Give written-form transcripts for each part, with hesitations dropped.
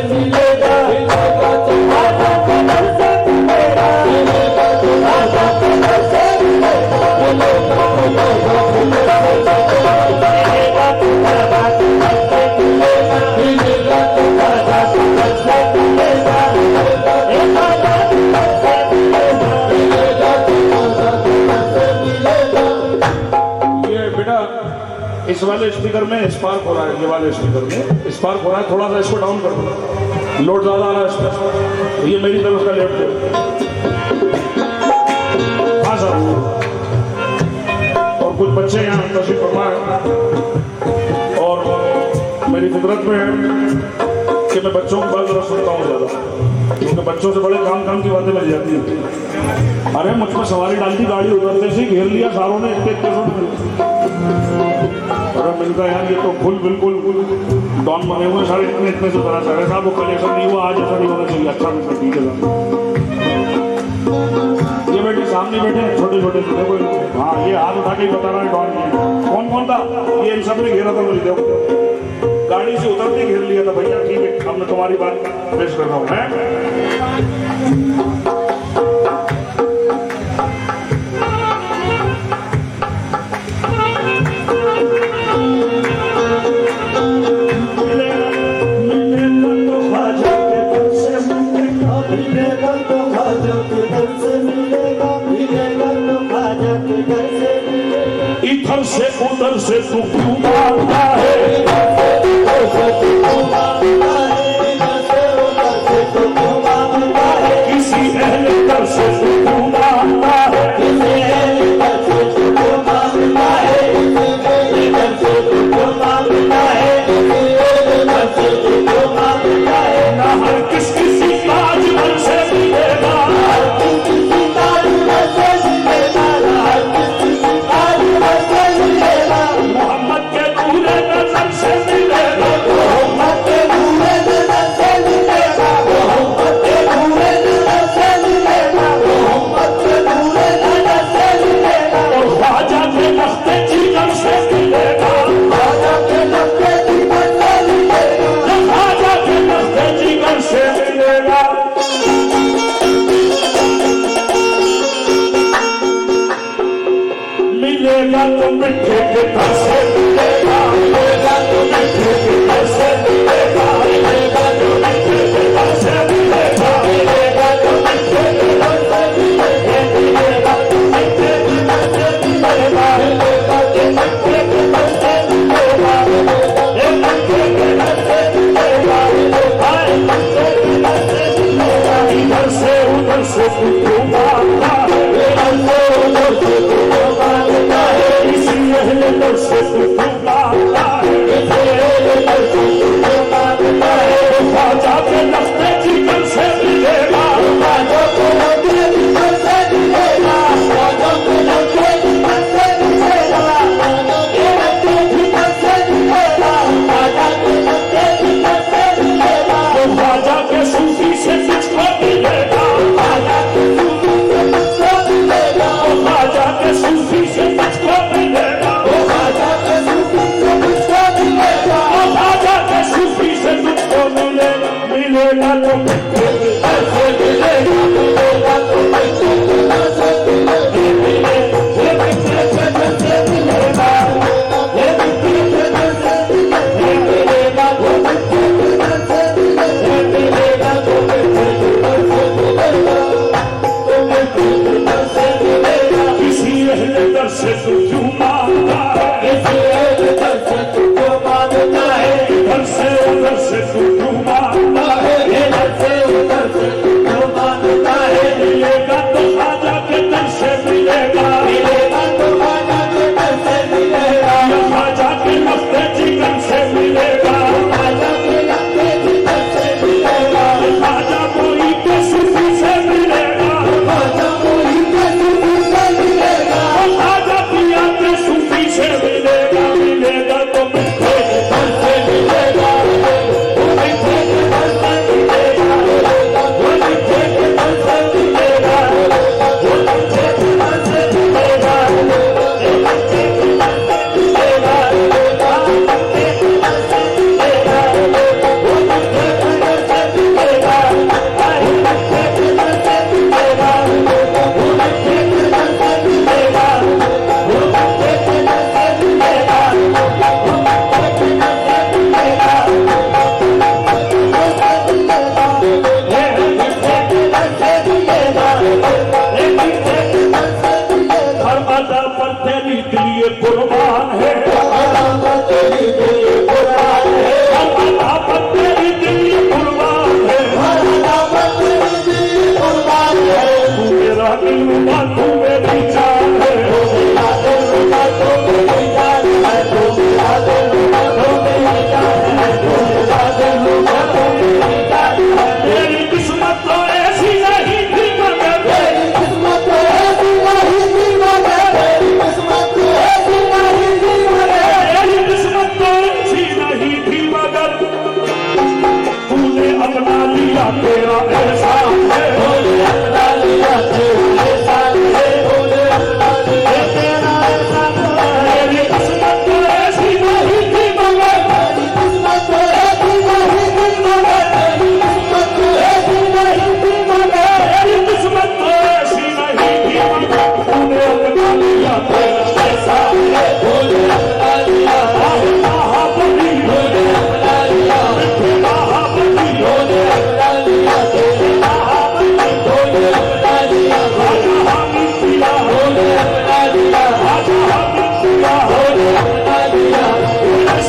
मिलेगा, मिलेगा तो बाबा के दर से मिलेगा, मिलेगा तो बाबा के दर से मिलेगा, मिलेगा, मिलेगा, मिलेगा तो बाबा के दर से मिलेगा, मिलेगा तो बाबा के दर से मिलेगा, मिलेगा तो बाबा के दर से मिलेगा, मिलेगा तो बाबा के दर से मिलेगा। ये बेटा इस वाले स्पीकर में स्पार्क हो रहा है, ये वाले स्पीकर में स्पार्क हो रहा है, थोड़ा सा इसको डाउन कर दो, लोड ज्यादा आ रहा है इस पर। ये मेरी तरफ का लेफ्ट है। हाँ सर, और कुछ बच्चे यहाँ तशरीफ फरमा है और मेरी फितरत में है कि मैं बच्चों की बात जरा सुनता हूँ ज्यादा, क्योंकि बच्चों से बड़े काम की बातें मिल जाती हैं। अरे मुझ पर सवारी डालती, गाड़ी उतरते से घेर लिया सारों ने, इतने अरे मिलता यार, ये तो फुल बिल्कुल डॉन बने हुए सारे, इतने से तरह सारे साहब वो कल ऐसा नहीं हुआ, आज ऐसा नहीं होना चाहिए। अच्छा मिलता, ठीक है। ये बेटे सामने बैठे हैं छोटे छोटे से, देखो हाँ, ये हाथ उठा के बता रहा है डॉन में कौन था, ये इन सब ने घेरा था मुझे, देखो गाड़ी से उतरते घेर लिया था। भैया ठीक है, अब मैं तुम्हारी बात पेश कर रहा हूँ। इधर से उधर से तू क्यों मारता है, किसी अहल दर से तू क्यों मारता है, ना हर किसी ताजमहल से मिलेगा, मोहम्मद के दूल्हे नजर से मिलेगा, मोहम्मद के दूल्हे नजर से मिलेगा, मोहम्मद के दूल्हे नजर से मिलेगा, मोहम्मद के दूल्हे नजर से मिलेगा, और ख्वाजा के लफ्ते जिगर से मिलेगा, ख्वाजा के लफ्ते जिगर से मिलेगा, ख्वाजा के लफ्ते जिगर से मिलेगा। मिलेगा तो मिठे के घर से मिलेगा, मिलेगा तो मिठे के घर से मिलेगा, मिलेगा तो मिठे के घर से मिलेगा, मिलेगा तो मिठे के घर से मिलेगा, मिलेगा तो मिठे के घर से मिलेगा, मिलेगा तो मिठे के घर से मिलेगा, मिठे के घर से मिलेगा, इधर से उधर से क्यों मारता है, इधर से उधर से क्यों मारता है, इसी अहल दर से क्यों मारता है, इसी अहल दर से क्यों मारता है, ख्वाजा के लफ्ते जिगर से मिलेगा, ख्वाजा के लफ्ते जिगर से मिलेगा, ख्वाजा के लफ्ते जिगर से मिलेगा, ख्वाजा के लफ्ते जिगर से मिलेगा, ख्वाजा के लफ्ते जिगर से मिलेगा, ख्वाजा के सूफी से तुझको मिलेगा, ख्वाजा के सूफी से तुझको मिलेगा, ख्वाजा के सूफी से तुझको मिलेगा, ख्वाजा के सूफी से तुझको मिलेगा, ख्वाजा के सूफी से तुझको मिलेगा, मिलेगा तो मिठे के घर से मिलेगा, मिलेगा तो मिठे के घर से मिलेगा, ये मिठे के घर से मिलेगा, ये मिठे के घर से मिलेगा, मिलेगा तो मिठे के घर से मिलेगा, मिलेगा तो मिठे के घर से मिलेगा, तो मिठे के घर से मिलेगा, किसी अहल दर से तू क्यों मांगता है, किसी अहल दर से तू क्यों मांगता है, इधर से उधर से तू क्यों मांगता है, इधर से उधर से तू क्यों मांगता है, मिलेगा तो अपना लिया तेरा एहसान है, तूने अपना लिया तेरा एहसान है, तूने अपना लिया तेरा एहसान है। मेरी किस्मत तो ऐसी नहीं थी मगर, मेरी किस्मत तो ऐसी नहीं थी मगर, मेरी किस्मत तो ऐसी नहीं थी मगर, मेरी किस्मत तो ऐसी नहीं थी मगर तूने अपना लिया तेरा एहसान है। तूने अपना लिया महाबली, तूने अपना लिया महाबली, तूने अपना लिया तेरे महाबली, तूने अपना लिया राजा हामिद पिया, तूने अपना लिया राजा हामिद पिया, तूने अपना लिया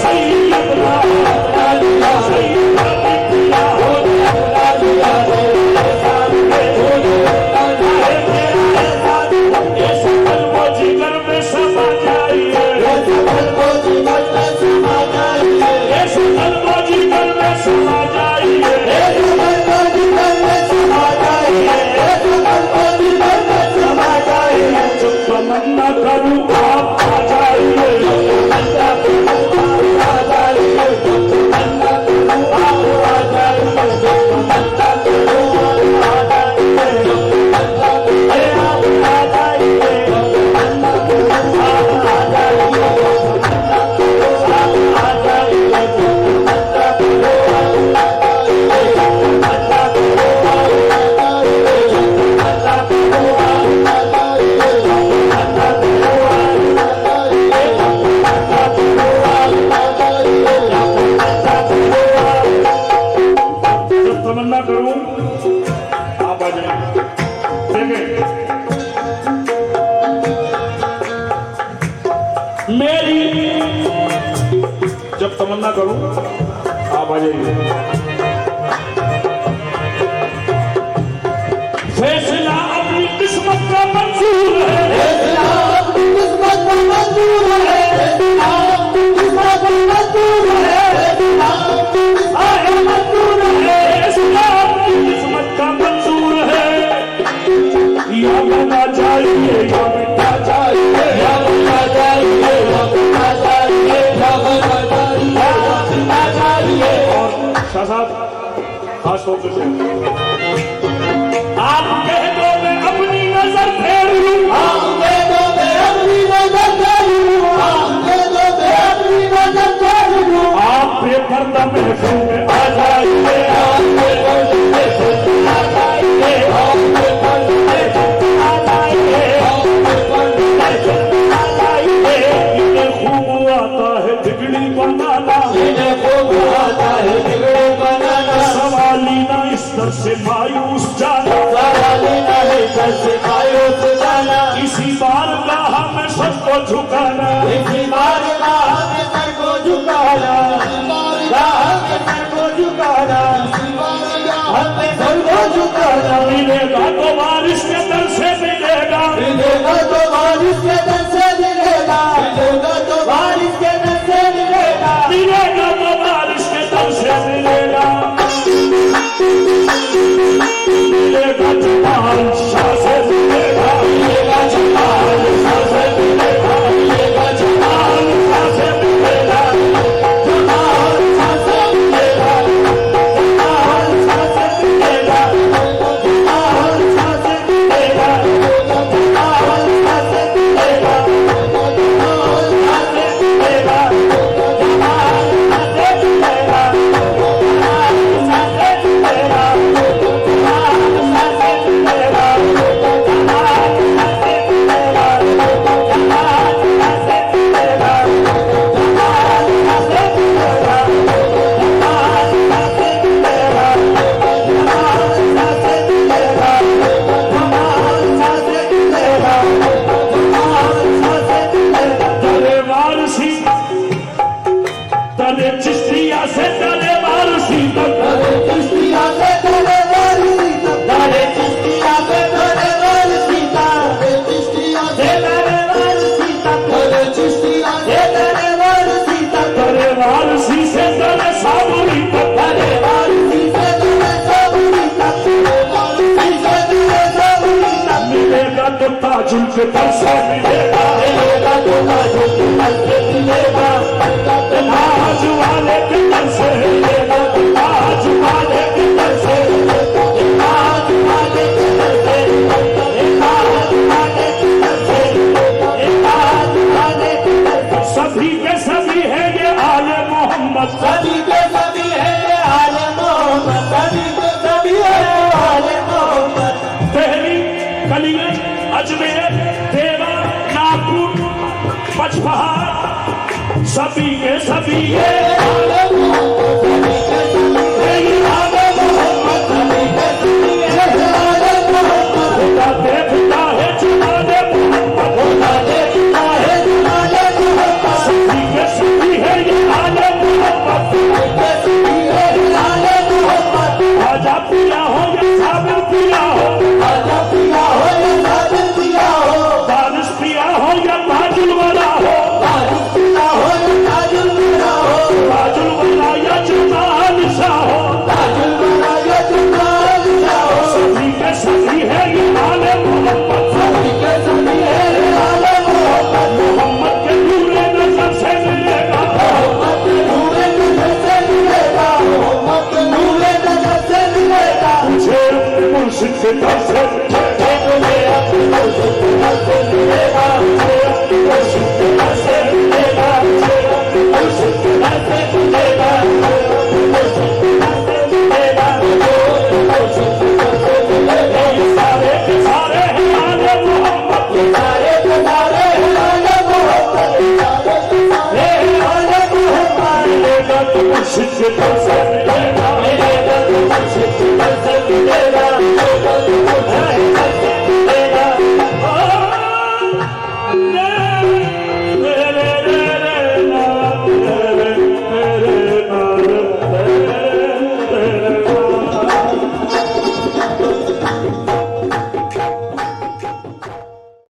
सैयद राम, अपना लिया सैयद हामिद पिया, तूने अपना लिया तेरे सामने, तूने अपना लिया तेरा एहसान ये सकल वो जिगर में समा जाइए, ये सकल को जीवन में समा जाइए, ये सकल वो जिगर में समा जाइए। ये सकल को जीवन में समा जाइए, ये सकल को जीवन में समा जाइए। जब तमन्ना करूं आप आ जाइए, तमन्ना करूं आप आ जाइए, तमन्ना करूं आप आ जाइए, तमन्ना करूं आप आ जाइए, तमन्ना करूं आप आ जाइए, तमन्ना करूं आप आ जाइए, तमन्ना करूं आप आ जाइए, तमन्ना करूं जब तमन्ना करूं आप आ जाइए। देखें मेरी, जब तमन्ना करूं आप आ जाइए। फैसला अपनी किस्मत का मंजूर है, फैसला अपनी किस्मत पर मंजूर है, फैसला अपनी किस्मत पर मंजूर है, फैसला अपनी किस्मत पर मंजूर है। फैसला अपनी किस्मत का मंजूर है। या बना जाइए या मिटा जाइए, या बना जाइए, या बना जाइए, या बना जाइए, या बना जाइए। और शाह साहब खास तौर से आप कह दो मैं अपनी नजर फेर लूं, हम दे दो मैं अपनी नजर कर लूं, हम दे दो मैं अपनी नजर कर लूं। आप बेपर्दा महफिल में आ जाइए, हम दे दो मैं आ जाइए, हम दे दो मैं आ जाइए, हम दे दो मैं आ जाइए। इन्हें खूब आता है बिगड़ी बनाना, इन्हें खूब आता है बिगड़े बनाना, सवाली ना इस दर से मायूस जाना, सवाली नहीं सर से मायूस जाना। इसी बार कहा मैं सबको झुकाना, इसी बार राह में सर को झुकाना, राह में सर को झुकाना, हमें सर को झुकाना। मिलेगा तो बारिश के दर से मिलेगा, मिलेगा तो बारिश के दर से मिलेगा, मिलेगा तो बारिश के दर से मिलेगा, मिलेगा तो बारिश के दर से मिलेगा, मिलेगा जमाल शाह से मिलेगा, मिलेगा जमाल शाह से मिलेगा, मिलेगा जमाल शाह से मिलेगा, जमाल शाह से मिलेगा, जमाल शाह से मिलेगा, जमाल शाह से मिलेगा, जमाल शाह से मिलेगा, जमाल शाह से मिलेगा, जमाल शाह से मिलेगा, जमाल शाह से मिलेगा। तरे वारसी तरे चिश्तिया से तरे वारसी तक, तरे वारसी से तरे साबुरी तक, मिलेगा तो ताजुल के दर से मिलेगा, ताज वाले के दर से मिलेगा, ताज वाले के दर अजमेर, देवा, नागपुर, पचपहाड़, सभी के सभी ये देखता है जुमाने मोहम्मद, सभी के सभी है ये आले मोहम्मद। आजा पिया हो या साबिर पिया हो, बारिश पिया हो या ताजुल वाला हो, ताजुल वाला या जमाल शाह हो, सभी के सभी है ये आले मोहम्मद। मोहम्मद के नूरे नजर से मिलेगा, मुझे मुर्शिद के दर से सारे के सारे हैं आले मोहम्मद, मिलेगा तो मुर्शिद के दर से मिलेगा,